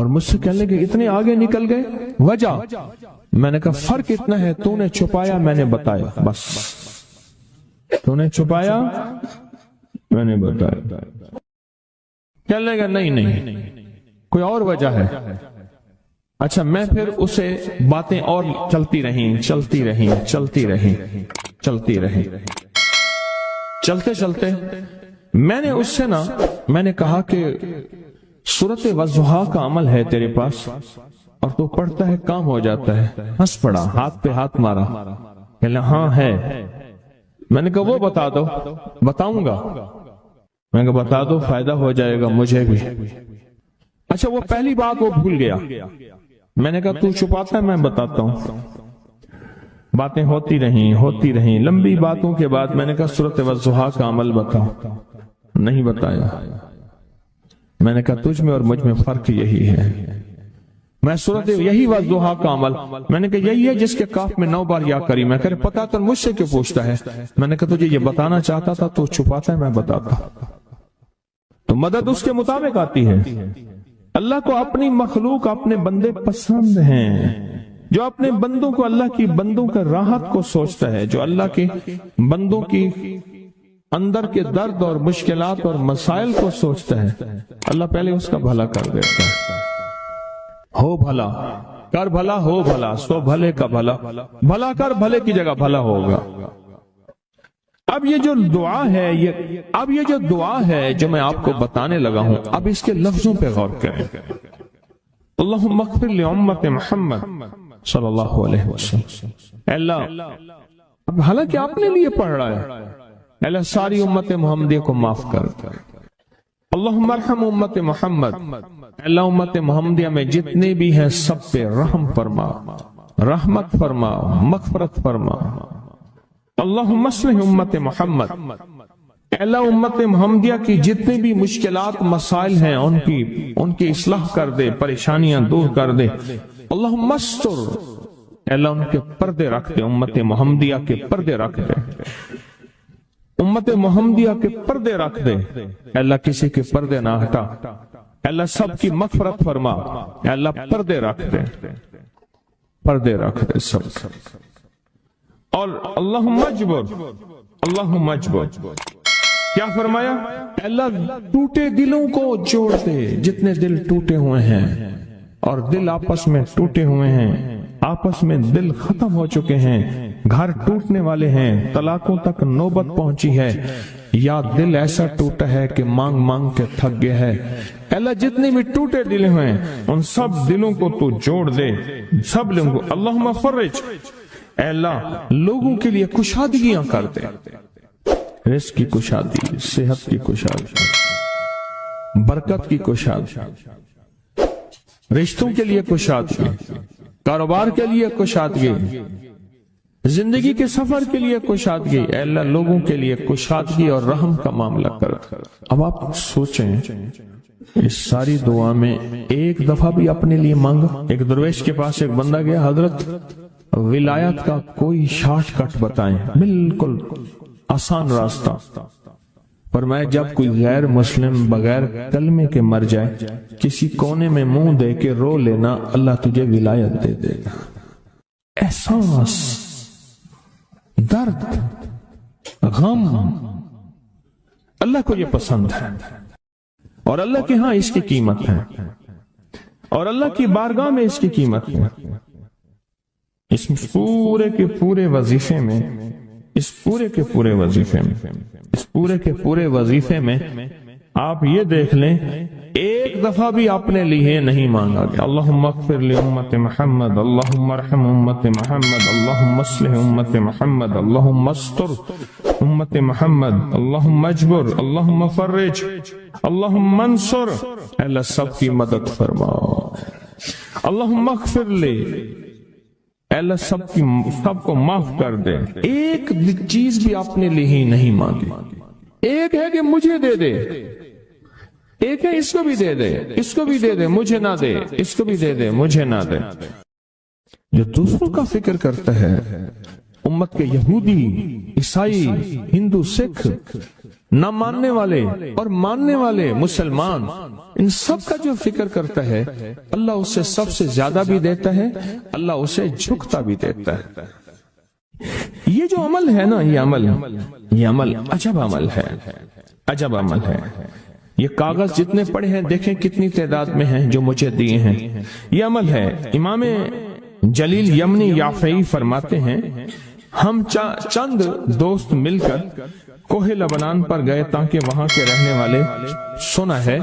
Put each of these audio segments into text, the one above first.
اور مجھ سے کہنے لگے اتنے آگے نکل گئے، وجہ؟ میں نے کہا فرق اتنا ہے، تو نے چھپایا میں نے بتایا، بس تو نے چھپایا میں نے بتایا۔ کہنے لگا نہیں کوئی اور وجہ ہے۔ اچھا میں پھر اسے باتیں اور چلتی رہیں چلتے چلتے میں نے اس سے میں نے کہا کہ سورۃ والضحیٰ کا عمل ہے تیرے پاس اور تو پڑھتا ہے کام ہو جاتا ہے۔ ہنس پڑا، ہاتھ پہ ہاتھ مارا، کہنے ہاں ہے۔ میں نے کہا وہ بتا دو۔ بتاؤں گا، میں نے کہا بتا دو، فائدہ ہو جائے گا مجھے بھی۔ اچھا وہ پہلی بات وہ بھول گیا۔ میں نے کہا تو چھپاتا ہے میں بتاتا ہوں۔ باتیں ہوتی رہیں لمبی باتوں کے بعد میں نے کہا سورۃ والضحیٰ کا عمل بتاؤ، نہیں بتایا۔ میں نے کہا تجھ میں اور مجھ میں فرق یہی ہے، میں سورۃ یہی والضحیٰ کا عمل، میں نے کہا یہی ہے جس کے کاف میں 9 بار یا کری۔ میں کہا پتا تو مجھ سے کیوں پوچھتا ہے؟ میں نے کہا تجھے یہ بتانا چاہتا تھا تو چھپاتا ہے میں بتاتا۔ تو مدد اس کے مطابق آتی ہے۔ اللہ کو اپنی مخلوق اپنے بندے پسند ہیں، جو اپنے بندوں کو اللہ کی بندوں کا راحت کو سوچتا ہے، جو اللہ کے بندوں کی اندر کے درد اور مشکلات اور مسائل کو سوچتا ہے، اللہ پہلے اس کا بھلا کر دیتا ہے۔ ہو بھلا کر بھلا، ہو بھلا سو بھلے کا بھلا، بھلا کر بھلے کی جگہ بھلا ہوگا۔ اب یہ جو دعا ہے جو میں آپ کو بتانے لگا ہوں، اب اس کے لفظوں پہ غور کریں۔ اللہم اغفر لامت محمد صلی اللہ علیہ وسلم۔ اے اللہ، اب حالانکہ آپ نے لیے پڑھ رہا ہے، اے اللہ ساری امت محمدیہ کو معاف کر۔ اللہم ارحم امت محمد، اے اللہ امت محمدیہ میں جتنے بھی ہیں سب پہ رحم فرما، رحمت فرما، مغفرت فرما۔ اللہم اصلح امت محمد، اے اللہ امت محمدیہ کی جتنے بھی مشکلات مسائل ہیں ان کی اصلاح کر دے، پریشانیاں دور کر دے۔ اللہم استر، اے اللہ ان کے پردے رکھ دے، امت محمدیہ کے پردے رکھ دے، امت محمدیہ کے پردے رکھ دے۔ اے اللہ کسی کے پردے نہ ہٹا، اے اللہ سب کی مغفرت فرما، اے اللہ پردے رکھ دے، پردے رکھ دے سب۔ اور اللہم اجبر، کیا فرمایا؟ اے اللہ ٹوٹے دلوں کو جوڑ دے، جتنے دل ٹوٹے ہوئے ہیں اور دل آپس میں ٹوٹے ہوئے ہیں، آپس میں دل ختم ہو چکے ہیں، گھر ٹوٹنے والے ہیں، طلاقوں تک نوبت پہنچی ہے، یا دل ایسا ٹوٹا ہے کہ مانگ مانگ کے تھک گیا ہے۔ اے اللہ جتنے بھی ٹوٹے دل ہیں ان سب دلوں کو تو جوڑ دے، سب لوگوں کو۔ اللہم فرج، اے اللہ لوگوں کے لیے کشادگیاں کر دے، رزق کی کشادگی، صحت کی کشادگی، برکت کی کشادگی، رشتوں کے لیے کشادگی، کاروبار کے لیے کشادگی، زندگی کے سفر کے لیے کشادگی۔ اے اللہ لوگوں کے لیے کشادگی اور رحم کا معاملہ کر۔ اب آپ سوچیں اس ساری دعا میں ایک دفعہ بھی اپنے لیے مانگا؟ ایک درویش کے پاس ایک بندہ گیا، حضرت ولایت کا کوئی شارٹ کٹ بتائیں، بالکل آسان راستہ۔ فرمایا جب کوئی غیر مسلم بغیر کلمے کے مر جائے، کسی کونے میں منہ دے کے رو لینا، اللہ تجھے ولایت دے دے گا۔ احساس، درد، غم، اللہ کو یہ پسند ہے اور اللہ کے ہاں اس کی قیمت ہے اور اللہ کی بارگاہ میں اس کی قیمت ہے۔ اس پورے کے پورے وظیفے میں آپ یہ دیکھ لیں ایک دفعہ بھی اپنے لیے نہیں مانگا گیا۔ اللہم اغفر لامت محمد، اللہم ارحم امت محمد، اللہم اصلح امت محمد، اللہم استر امت محمد، اللہم اجبر، اللہم فرج، اللہم انصر۔ اے اللہ سب کی مدد فرما۔ اللہم اغفر لے، اے اللہ سب کو معاف کر دے۔ ایک چیز بھی اپنے لیے ہی نہیں مانگی۔ ایک ہے کہ مجھے دے دے، ایک ہے اس کو بھی دے دے، اس کو بھی دے دے مجھے نہ دے، اس کو بھی دے دے مجھے نہ دے۔ جو دوسروں کا فکر کرتا ہے، امت کے یہودی، عیسائی، ہندو، سکھ، نہ ماننے والے اور ماننے والے مسلمان، ان سب کا جو فکر کرتا ہے اللہ اسے سب سے زیادہ بھی دیتا ہے، اللہ اسے جھکتا بھی دیتا ہے۔ یہ جو عمل ہے نا، یہ عمل عجب عمل ہے، عجب عمل ہے۔ یہ کاغذ جتنے پڑے ہیں دیکھیں کتنی تعداد میں ہیں جو مجھے دیے ہیں، یہ عمل ہے۔ امام جلیل یمنی یافعی فرماتے ہیں ہم چند دوست مل کر کوہ لبنان پر گئے تاکہ وہاں کے رہنے والے، سنا ہے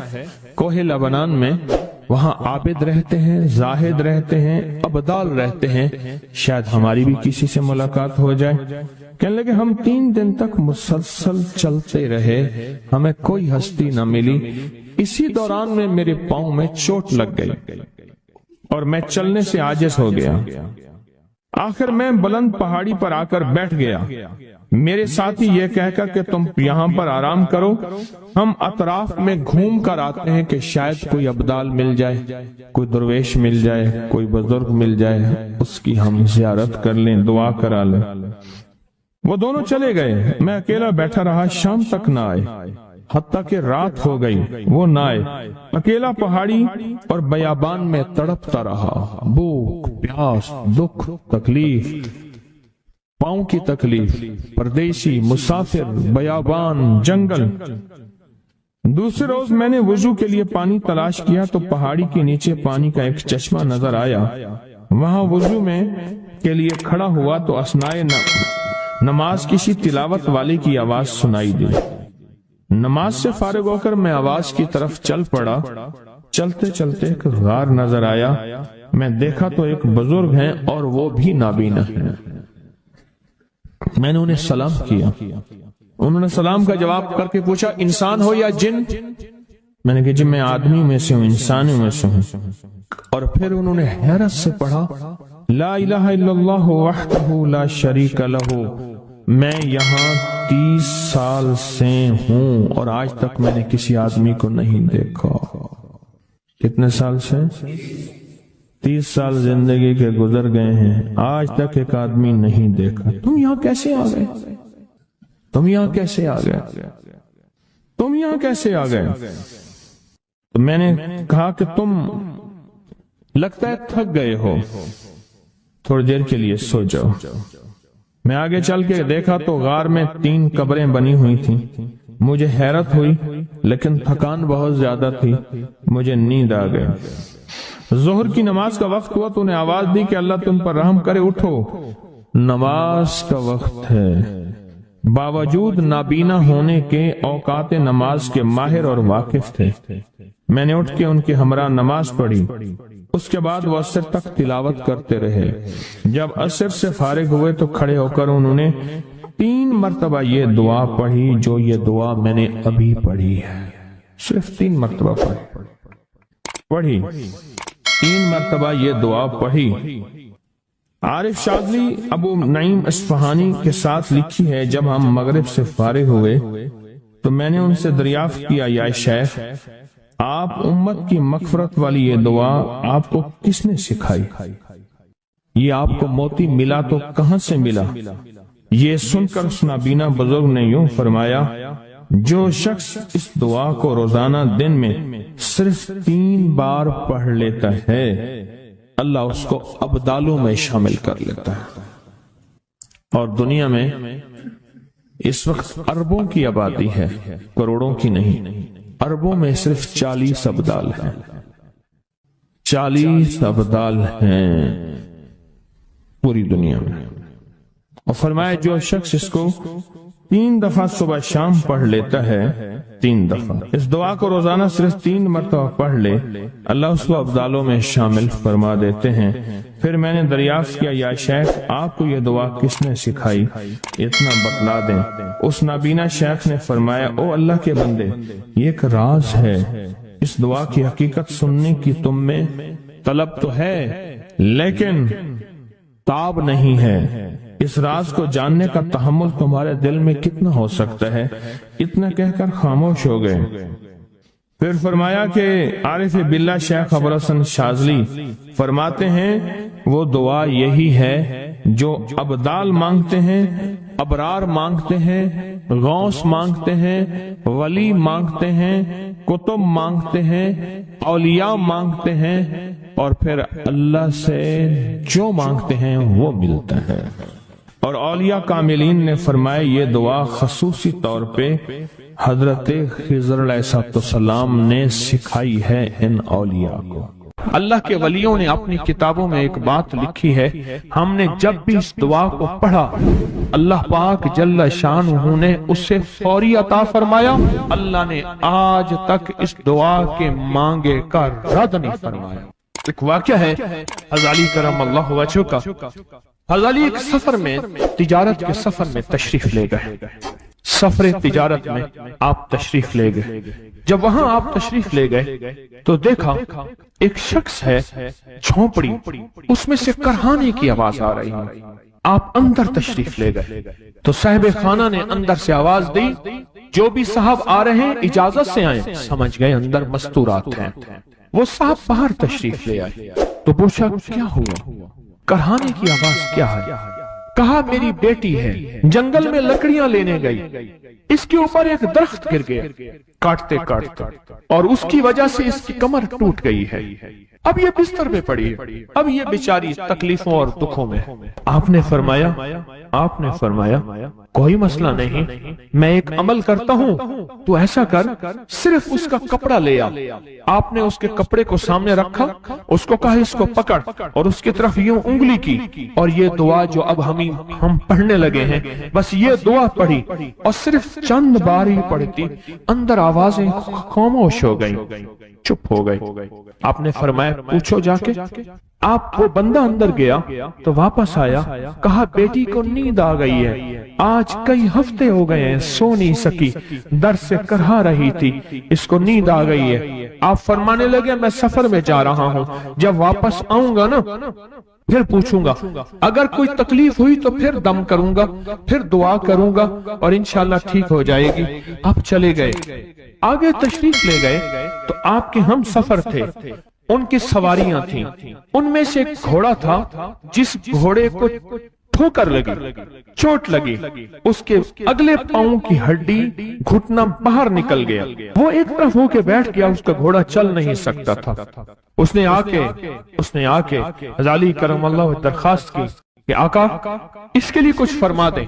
کوہ لبنان میں وہاں عابد رہتے ہیں، زاہد رہتے ہیں، ابدال رہتے ہیں، شاید ہماری بھی کسی سے ملاقات ہو جائے۔ کہنے لگے ہم 3 دن تک مسلسل چلتے رہے، ہمیں کوئی ہستی نہ ملی۔ اسی دوران میں میرے پاؤں میں چوٹ لگ گئی اور میں چلنے سے عاجز ہو گیا۔ آخر میں بلند پہاڑی پر آ کر بیٹھ گیا۔ میرے ساتھی یہ کہہ کر کہ تم یہاں پر آرام کرو، ہم اطراف میں گھوم کر آتے ہیں کہ شاید کوئی ابدال مل جائے، کوئی درویش مل جائے، کوئی بزرگ مل جائے، اس کی ہم زیارت کر لیں، دعا کرا لیں۔ وہ دونوں چلے گئے، میں اکیلا بیٹھا رہا، شام تک نہ آئے، حتیٰ کہ رات ہو گئی، وہ نہ آئے۔ اکیلا پہاڑی اور بیابان میں تڑپتا رہا، بھوک، پیاس، دکھ، تکلیف، پاؤں کی تکلیف، پردیسی، مسافر، بیابان، جنگل۔ دوسرے روز میں نے وضو کے لیے پانی تلاش کیا تو پہاڑی کے نیچے پانی کا ایک چشمہ نظر آیا۔ وہاں وضو میں کے لیے کھڑا ہوا تو اثناء نماز کسی تلاوت والے کی آواز سنائی دی۔ نماز سے فارغ ہو کر میں آواز کی طرف چل پڑا۔ چلتے چلتے ایک غار نظر آیا، میں دیکھا تو ایک بزرگ ہیں اور وہ بھی نابینا ہیں۔ میں نے انہیں سلام کیا، انہوں نے سلام کا جواب کر کے پوچھا انسان ہو یا جن؟ میں نے کہا جی میں آدمی میں سے ہوں، انسانوں میں سے ہوں۔ اور پھر انہوں نے حیرت سے پڑھا لا الہ الا اللہ وحدہ لا شریک لہ، میں یہاں 30 سال سے ہوں اور آج تک میں نے کسی آدمی کو نہیں دیکھا۔ کتنے سال سے؟ 30 سال زندگی کے گزر گئے ہیں، آج تک ایک آدمی نہیں دیکھا۔ تم یہاں کیسے آ گئے؟ تم یہاں کیسے آ گئے؟ تم یہاں کیسے آ گئے؟ تو میں نے کہا کہ تم لگتا ہے تھک گئے ہو، تھوڑی دیر کے لیے سو جاؤ۔ میں آگے چل کے دیکھا تو غار میں 3 قبریں بنی ہوئی تھیں۔ مجھے حیرت ہوئی لیکن تھکان بہت زیادہ تھی، مجھے نیند آ گئی۔ ظہر کی نماز کا وقت ہوا تو انہیں آواز دی کہ اللہ تم پر رحم کرے، اٹھو نماز کا وقت ہے۔ باوجود نابینا ہونے کے اوقات نماز کے ماہر اور واقف تھے۔ میں نے اٹھ کے ان کے ہمراہ نماز پڑھی، اس کے بعد وہ عصر تک تلاوت کرتے رہے۔ جب عصر سے فارغ ہوئے تو کھڑے ہو کر انہوں نے 3 مرتبہ یہ دعا پڑھی جو یہ دعا میں نے ابھی پڑھی ہے، صرف 3 مرتبہ پڑھی 3 مرتبہ یہ دعا پڑھی۔ عارف شاذلی ابو نعیم اصفہانی کے ساتھ لکھی ہے جب ہم مغرب سے فارغ ہوئے تو میں نے ان سے دریافت کیا یا شیخ آپ امت کی مغفرت والی یہ دعا آپ کو کس نے سکھائی؟ یہ آپ کو موتی ملا تو کہاں سے ملا؟ یہ سن کر اس نابینا بزرگ نے یوں فرمایا جو شخص اس دعا کو روزانہ دن میں صرف 3 بار پڑھ لیتا ہے اللہ اس کو ابدالوں میں شامل کر لیتا ہے۔ اور دنیا میں اس وقت اربوں کی آبادی ہے، کروڑوں کی نہیں، اربوں میں صرف 40 ابدال ہیں، 40 ابدال ہیں پوری دنیا میں۔ اور فرمایا جو شخص اس کو 3 دفعہ صبح شام پڑھ لیتا ہے، 3 دفعہ اس دعا کو روزانہ صرف 3 مرتبہ پڑھ لے اللہ اس کو ابدالوں میں شامل فرما دیتے ہیں۔ پھر میں نے دریافت کیا یا شیخ آپ کو یہ دعا کس نے سکھائی؟ اتنا بتلا دیں۔ اس نابینا شیخ نے فرمایا او اللہ کے بندے، یہ ایک راز ہے، اس دعا کی حقیقت سننے کی تم میں طلب تو ہے لیکن تاب نہیں ہے، اس راز کو جاننے کا تحمل تمہارے دل میں کتنا ہو سکتا ہے؟ اتنا کہہ کر خاموش ہو گئے۔ پھر فرمایا کہ عارف باللہ شیخ ابو الحسن شاذلی فرماتے ہیں وہ دعا یہی ہے جو ابدال مانگتے ہیں ابرار مانگتے ہیں، غوث مانگتے ہیں، ولی مانگتے ہیں، کتب مانگتے ہیں، اولیاء مانگتے ہیں، اور پھر اللہ سے جو مانگتے ہیں وہ ملتا ہے۔ اور اولیاء کاملین نے فرمایا یہ دعا خصوصی طور پہ حضرت خضر علیہ السلام نے سکھائی ہے ان اولیاء کو۔ اللہ کے ولیوں نے اپنی کتابوں میں ایک بات لکھی ہے، ہم نے جب بھی اس دعا کو پڑھا اللہ پاک جل شانہ نے اسے فوری عطا فرمایا، اللہ نے آج تک اس دعا کے مانگے کا رد نہیں فرمایا۔ ایک واقعہ ہے حضرت علی کرم اللہ وجہہ کا۔ حضرت علی ایک سفر میں، تجارت کے سفر میں تشریف لے گئے، سفر تجارت میں آپ تشریف لے گئے۔ جب وہاں آپ تشریف لے گئے تو دیکھا ایک شخص ہے جھونپڑی، اس میں سے کرہانے کی آواز آ رہی ہے۔ آپ اندر تشریف لے گئے تو صاحب خانہ نے اندر سے آواز دی، جو بھی صاحب آ رہے ہیں اجازت سے آئیں۔ سمجھ گئے اندر مستورات ہیں۔ وہ صاحب باہر تشریف لے آئے تو پوچھا کیا ہوا، کرہانے کی آواز کیا ہے؟ کہا میری بیٹی ہے، جنگل میں لکڑیاں لینے گئی، اس کے اوپر ایک درخت گر گیا کاٹتے کاٹتے، اور اس کی وجہ سے اس کی کمر ٹوٹ گئی ہے، اب یہ بستر پہ پڑی ہے، اب یہ بیچاری تکلیفوں اور دکھوں میں۔ آپ نے فرمایا کوئی مسئلہ نہیں، میں ایک عمل کرتا ہوں، تو ایسا کر صرف اس کا کپڑا لے آ۔ آپ نے اس کے کپڑے کو سامنے رکھا، اس کو کہا اس کو پکڑ، اور اس کی طرف یوں انگلی کی، اور یہ دعا جو اب ہم پڑھنے لگے ہیں، بس یہ دعا پڑھی، اور صرف چند بار ہی پڑھتی اندر آوازیں خاموش ہو گئیں، چپ ہو گئی۔ آپ نے فرمایا پوچھو جا کے۔ آپ وہ بندہ اندر گیا تو واپس آیا، کہا بیٹی کو نیند آ گئی ہے، آج کئی ہفتے ہو گئے ہیں سو نہیں سکی، درد سے کرہا رہی تھی، اس کو نیند آ گئی ہے۔ آپ فرمانے لگے میں سفر میں جا رہا ہوں، جب واپس آؤں گا نا پھر پوچھوں گا، اگر کوئی تکلیف ہوئی تو پھر دم کروں گا، پھر دعا کروں گا، اور انشاءاللہ ٹھیک ہو جائے گی۔ آپ چلے گئے، آگے تشریف لے گئے تو آپ کے ہم سفر تھے، ان کی سواریاں تھیں، ان میں سے ایک گھوڑا تھا جس گھوڑے کو ٹھوکر لگی، چوٹ لگی، اس کے اگلے پاؤں کی ہڈی گھٹنا باہر نکل گیا، وہ ایک طرف ہو کے بیٹھ گیا، اس کا گھوڑا چل نہیں سکتا تھا۔ اس نے آ کے حضرت علی کرم اللہ درخواست کی کہ آقا اس کے لیے کچھ فرما دیں۔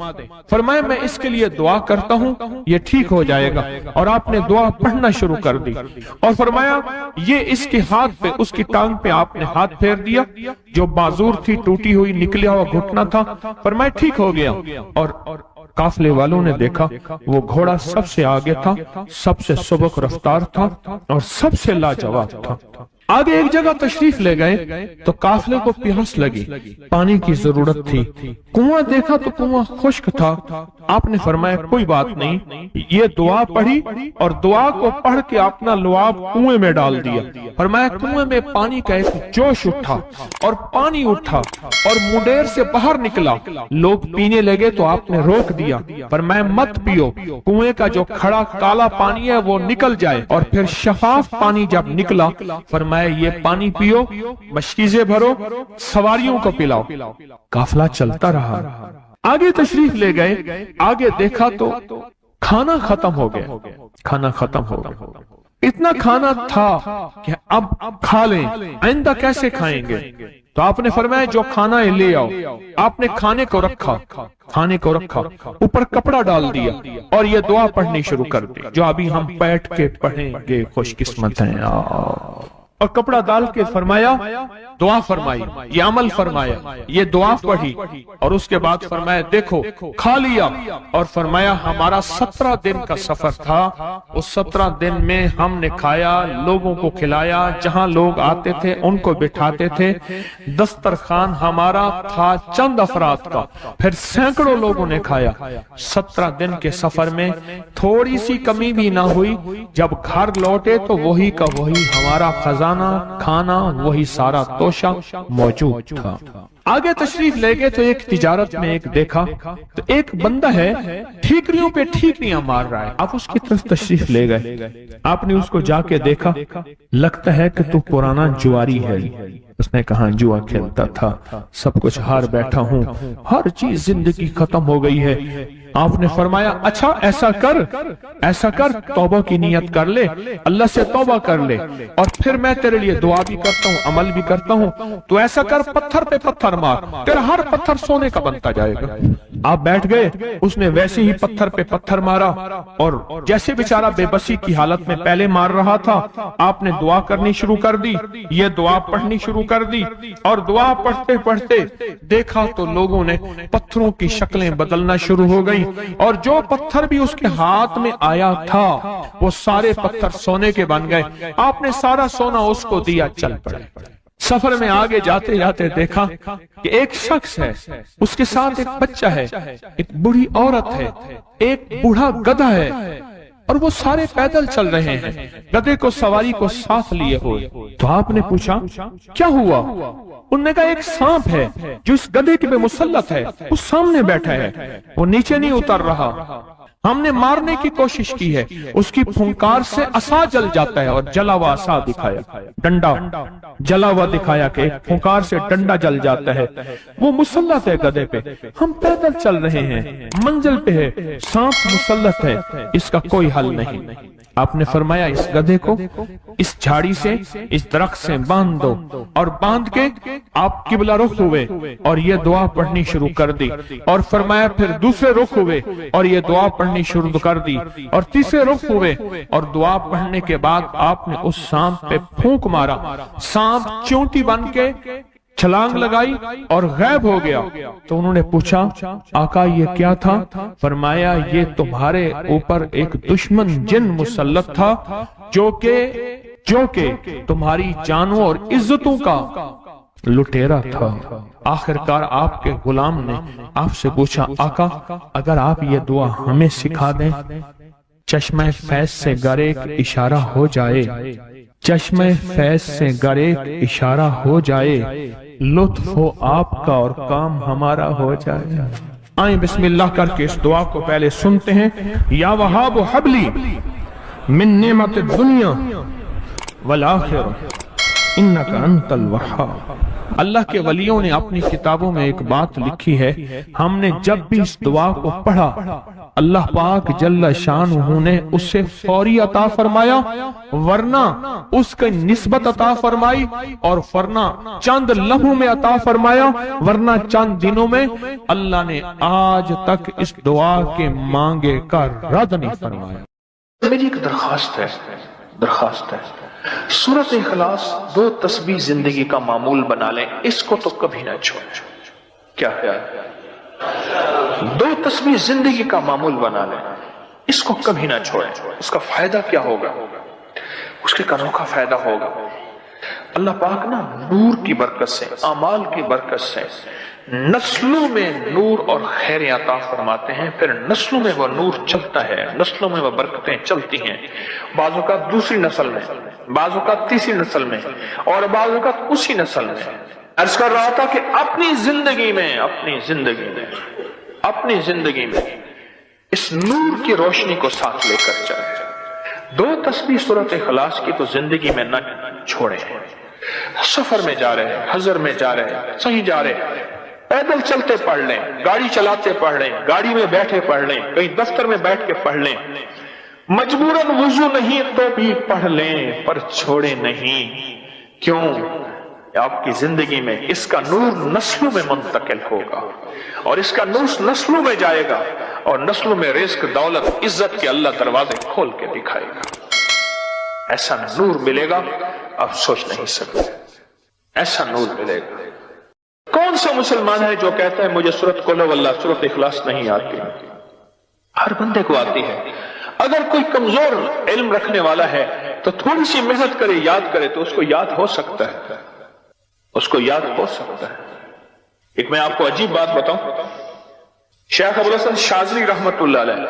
فرمایا میں اس کے لیے دعا کرتا ہوں، یہ ٹھیک ہو جائے گا، اور آپ نے دعا پڑھنا شروع کر دی، اور فرمایا یہ اس کے ہاتھ پہ، اس کی ٹانگ پہ آپ نے ہاتھ پھیر دیا، جو معذور تھی ٹوٹی ہوئی نکلیا ہوا گھٹنا تھا، فرمایا ٹھیک ہو گیا۔ اور قافلے والوں نے دیکھا وہ گھوڑا سب سے آگے تھا، سب سے سبک رفتار تھا، اور سب سے لاجواب تھا۔ آگے ایک جگہ تشریف لے گئے تو قافلے کو پیاس لگی، پانی کی ضرورت تھی، کنواں دیکھا تو کنواں خشک تھا۔ آپ نے فرمایا کوئی بات نہیں، یہ دعا پڑھی، اور دعا کو پڑھ کے اپنا لعاب کنویں میں ڈال دیا۔ فرمایا کنویں میں پانی کا ایک جوش اٹھا، اور پانی اٹھا اور منڈیر سے باہر نکلا، لوگ پینے لگے تو آپ نے روک دیا، فرمایا مت پیو، کنویں کا جو کھڑا کالا پانی ہے وہ نکل جائے، اور پھر شفاف پانی جب نکلا فرمایا یہ پانی پیو، مشکیزیں بھرو، سواریوں کو پلاؤ۔ قافلہ چلتا رہا، آگے تشریف لے گئے، آگے دیکھا تو کھانا ختم ہو گیا، اتنا کھانا تھا کہ اب کھا لیں، آئندہ کیسے کھائیں گے؟ تو آپ نے فرمایا جو کھانا ہے لے آؤ۔ آپ نے کھانے کو رکھا، اوپر کپڑا ڈال دیا، اور یہ دعا پڑھنی شروع کر دی جو ابھی ہم بیٹھ کے پڑھیں گے، خوش قسمت ہیں۔ اور کپڑا ڈال کے فرمایا دعا فرمائی، یہ عمل فرمایا، یہ دعا پڑھی، اور اس کے بعد فرمایا دیکھو کھا لیا، اور فرمایا ہمارا 17 دن کا سفر تھا، اس 17 دن میں ہم نے کھایا، لوگوں کو کھلایا، جہاں لوگ آتے تھے ان کو بٹھاتے تھے، دسترخوان ہمارا تھا چند افراد کا، پھر سینکڑوں لوگوں نے کھایا۔ 17 دن کے سفر میں تھوڑی سی کمی بھی نہ ہوئی، جب گھر لوٹے تو وہی کا وہی ہمارا خزانہ، کھانا وہی سارا توشہ موجود تھا۔ آگے تشریف لے گئے تو ایک تجارت میں ایک دیکھا تو ایک بندہ ہے ٹھیکریوں پہ ٹھیکریاں مار رہا ہے، آپ اس کی طرف تشریف لے گئے، آپ نے اس کو جا کے دیکھا، لگتا ہے کہ تو پرانا جواری ہے، اس نے کہا جوا کھیلتا تھا، سب کچھ ہار بیٹھا ہوں، ہر چیز زندگی ختم ہو گئی ہے۔ آپ نے فرمایا اچھا ایسا کر توبہ کی نیت کر لے، اللہ سے توبہ کر لے، اور پھر میں تیرے لیے دعا بھی کرتا ہوں، عمل بھی کرتا ہوں، تو ایسا کر پتھر پہ پتھر مار، تیرا ہر پتھر سونے کا بنتا جائے گا۔ آپ بیٹھ گئے، اس نے ویسے ہی پتھر پہ پتھر مارا، اور جیسے بیچارہ بے بسی کی حالت میں پہلے مار رہا تھا، آپ نے دعا کرنی شروع کر دی، یہ دعا پڑھنی شروع کر دی، اور دعا پڑھتے پڑھتے دیکھا تو لوگوں نے پتھروں کی شکلیں بدلنا شروع ہو گئی، اور جو پتھر بھی اس کے ہاتھ میں آیا تھا وہ سارے پتھر سونے کے بن گئے۔ آپ نے سارا سونا اس کو دیا، چل پڑے۔ سفر میں آگے جاتے جاتے دیکھا کہ ایک شخص ہے، اس کے ساتھ ایک بچہ ہے، ایک بوڑھی عورت ہے، ایک بوڑھا گدھا ہے، اور وہ سارے پیدل چل رہے ہیں، گدھے کو سواری کو ساتھ لیے ہوئے۔ تو آپ نے پوچھا کیا ہوا؟ انہوں نے کہا ایک سانپ ہے جو اس گدھے کے پہ مسلط ہے، وہ سامنے بیٹھا ہے، وہ نیچے نہیں اتر رہا، ہم نے مارنے کی کوشش کی ہے، اس کی پھنکار سے عصا جل جاتا ہے، اور جلا ہوا عصا دکھایا، ڈنڈا جلا ہوا دکھایا کہ ایک پھنکار سے ڈنڈا جل جاتا ہے، وہ مسلط ہے گدھے پہ، ہم پیدل چل رہے ہیں، منزل پہ ہے، سانپ مسلط ہے، اس کا کوئی حل نہیں۔ آپ نے فرمایا اس گدھے کو اس جھاڑی سے، اس درخت سے باندھ دو، اور باندھ کے آپ قبلہ رخ ہوئے اور یہ دعا پڑھنی شروع کر دی، اور فرمایا پھر دوسرے رخ ہوئے اور یہ دعا پڑھنی شروع کر دی، اور تیسرے رخ ہوئے، اور دعا پڑھنے کے بعد آپ نے اس سانپ پہ پھونک مارا، سانپ چونٹی بن کے چھلانگ لگائی اور غائب ہو گیا۔ تو انہوں نے پوچھا آقا یہ کیا تھا؟ فرمایا یہ تمہارے اوپر ایک دشمن جن مسلط تھا جو کہ تمہاری جانوں اور عزتوں کا لٹیرا تھا۔ آخرکار آپ کے غلام نے آپ سے پوچھا آقا اگر آپ یہ دعا ہمیں سکھا دیں، چشمہ فیض سے گر ایک اشارہ ہو جائے، چشمہ فیض سے گر ایک اشارہ ہو جائے، لطف ہو آپ کا اور کام ہمارا ہو جائے۔ آئیں بسم اللہ کر کے اس دعا کو پہلے سنتے ہیں۔ یا وہاب حبلی من نعمت الدنیا والآخرہ انک انت الوہاب۔ اللہ کے ولیوں نے اپنی کتابوں میں ایک بات لکھی ہے، ہم نے جب بھی اس دعا کو پڑھا اللہ پاک جل شانہ نے اسے فوری عطا فرمایا، ورنہ اس کی نسبت عطا فرمائی، اور ورنہ چند لمحوں میں عطا فرمایا، ورنہ چند دنوں میں۔ اللہ نے آج تک اس دعا کے مانگے کا رد نہیں فرمایا۔ میری ایک درخواست ہے سورۃ اخلاص 2 تسبیح زندگی کا معمول بنا لیں، اس کو تو کبھی نہ چھوڑیں۔ کیا خیال ہے؟ 2 تسبیح زندگی کا معمول بنا لیں، اس کو کبھی نہ چھوڑیں۔ اس کا فائدہ کیا ہوگا؟ اس کے انوکھا فائدہ ہوگا، اللہ پاک نا نور کی برکت سے، اعمال کی برکت سے نسلوں میں نور اور خیر عطا فرماتے ہیں، پھر نسلوں میں وہ نور چلتا ہے، نسلوں میں وہ برکتیں چلتی ہیں، بعض اوقات دوسری نسل میں، بعض اوقات تیسری نسل میں، اور بعض اوقات اسی نسل میں۔ عرض کر رہا تھا کہ اپنی زندگی میں اس نور کی روشنی کو ساتھ لے کر چلے۔ 2 تسبیح سورۃ اخلاص کی تو زندگی میں نہ چھوڑیں۔ سفر میں جا رہے ہیں، حضر میں جا رہے ہیں، صحیح جا رہے ہیں، پیدل چلتے پڑھ لیں، گاڑی چلاتے پڑھ لیں، گاڑی میں بیٹھے پڑھ لیں، کہیں دفتر میں بیٹھ کے پڑھ لیں، مجبوراً وضو نہیں تو بھی پڑھ لیں، پر چھوڑے نہیں۔ کیوں؟ آپ کی زندگی میں اس کا نور نسلوں میں منتقل ہوگا، اور اس کا نور نسلوں میں جائے گا، اور نسلوں میں رزق، دولت، عزت کے اللہ دروازے کھول کے دکھائے گا۔ ایسا نور ملے گا آپ سوچ نہیں سکتے، ایسا نور ملے گا۔ کون سا مسلمان ہے جو کہتا ہے مجھے سورۃ قل واللہ، سورۃ اخلاص نہیں آتی؟ ہر بندے کو آتی ہے۔ اگر کوئی کمزور علم رکھنے والا ہے تو تھوڑی سی محنت کرے، یاد کرے تو اس کو یاد ہو سکتا ہے، ایک میں آپ کو عجیب بات بتاؤں، شیخ ابوالحسن شاذلی رحمت اللہ علیہ،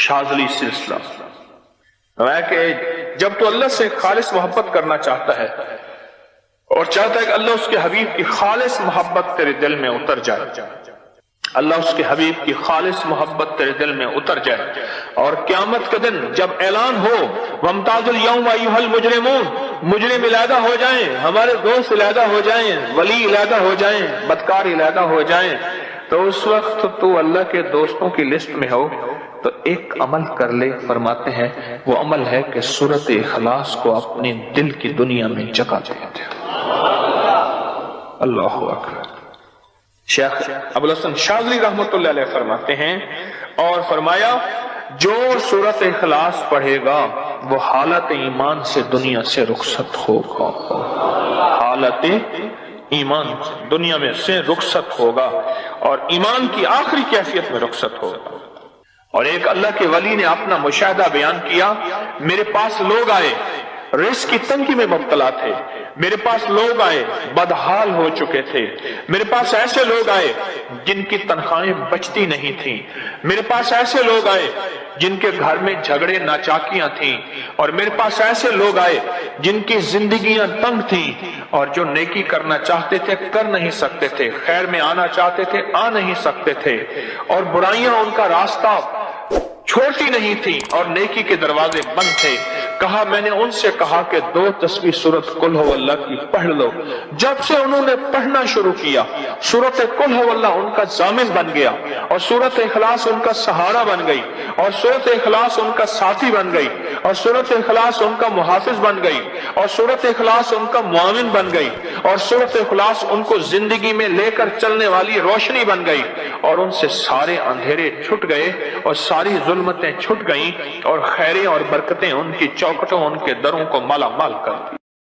شاذلی سلسلہ، میں کہ جب تو اللہ سے خالص محبت کرنا چاہتا ہے اور چاہتا ہے کہ اللہ اس کے حبیب کی خالص محبت تیرے دل میں اتر جائے، اللہ اس کے حبیب کی خالص محبت تیرے دل میں اتر جائے، اور قیامت کے دن جب اعلان ہو وَامْتَازُوا الْيَوْمَ أَيُّهَا الْمُجْرِمُونَ، مجرم علیحدہ ہو جائیں، ہمارے دوست علیحدہ ہو جائیں، ولی علیحدہ ہو جائیں، بدکار علیحدہ ہو جائیں، تو اس وقت تو اللہ کے دوستوں کی لسٹ میں ہو تو ایک عمل کر لے۔ فرماتے ہیں وہ عمل ہے کہ سورۃ اخلاص کو اپنے دل کی دنیا میں جگہ دے دے۔ اللہ اکبر۔ شیخ ابوالحسن شاذلی رحمۃ اللہ علیہ فرماتے ہیں، اور فرمایا جو سورۃ اخلاص پڑھے گا وہ حالت ایمان سے دنیا سے رخصت ہوگا، حالت ایمان دنیا میں سے رخصت ہوگا، اور ایمان کی آخری کیفیت میں رخصت ہوگا۔ اور ایک اللہ کے ولی نے اپنا مشاہدہ بیان کیا، میرے پاس لوگ آئے رزق کی تنگی میں مبتلا تھے، میرے پاس لوگ آئے بدحال ہو چکے تھے، میرے پاس ایسے لوگ آئے جن کی تنخواہیں بچتی نہیں تھیں، میرے پاس ایسے لوگ آئے جن کے گھر میں جھگڑے ناچاکیاں تھیں، اور میرے پاس ایسے لوگ آئے جن کی زندگیاں تنگ تھیں، اور جو نیکی کرنا چاہتے تھے کر نہیں سکتے تھے، خیر میں آنا چاہتے تھے آ نہیں سکتے تھے، اور برائیاں ان کا راستہ چھوٹی نہیں تھی، اور نیکی کے دروازے بند تھے۔ کہا میں نے ان سے کہا کہ 2 تسبیح سورۃ قل ہو اللہ کی پڑھ لو۔ جب سے انہوں نے پڑھنا شروع کیا سورۃ قل ہو اللہ ان کا ضامن بن گیا، اور سورۃ اخلاص ان کا سہارا بن گئی، اور سورۃ اخلاص ان کا ساتھی بن گئی، اور سورۃ اخلاص ان کا محافظ بن گئی، اور سورۃ اخلاص ان کا معاون بن گئی، اور سورۃ اخلاص ان کو زندگی میں لے کر چلنے والی روشنی بن گئی، اور ان سے سارے اندھیرے چھٹ گئے، اور ساری ظلمتیں چھٹ گئیں، اور خیریں اور برکتیں ان کی چوکھٹوں ان کے دروں کو مالا مال کر دی۔